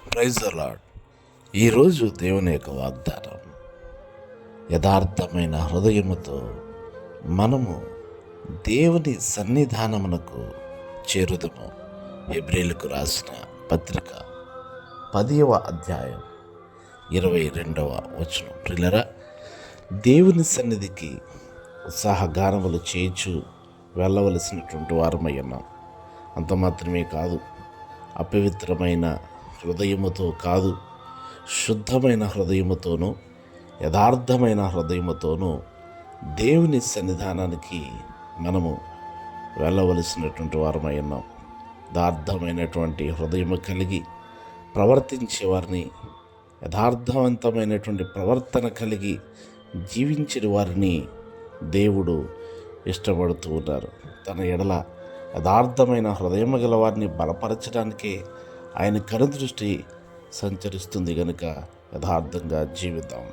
Praise the lord. ఈరోజు దేవుని యొక్క వాగ్దానం, యథార్థమైన హృదయముతో మనము దేవుని సన్నిధానమునకు చేరుదము. హెబ్రీయులకు రాసిన పత్రిక 10వ అధ్యాయం 22వ వచనం. ప్రియులారా, దేవుని సన్నిధికి ఉత్సాహగానములు చేయించు వెళ్ళవలసినటువంటి వారమై ఉన్నాం. అంత మాత్రమే కాదు, అపవిత్రమైన హృదయముతో కాదు, శుద్ధమైన హృదయముతోనూ యథార్థమైన హృదయముతోనూ దేవుని సన్నిధానానికి మనము వెళ్ళవలసినటువంటి వారమై ఉన్నాం. యథార్థమైనటువంటి హృదయము కలిగి ప్రవర్తించే వారిని, యథార్థవంతమైనటువంటి ప్రవర్తన కలిగి జీవించిన వారిని దేవుడు ఇష్టపడుతూ ఉన్నారు. తన ఎడల యథార్థమైన హృదయము గల వారిని బలపరచడానికే ఆయన కనుదృష్టి సంచరిస్తుంది. గనుక యథార్థంగా జీవిద్దాం.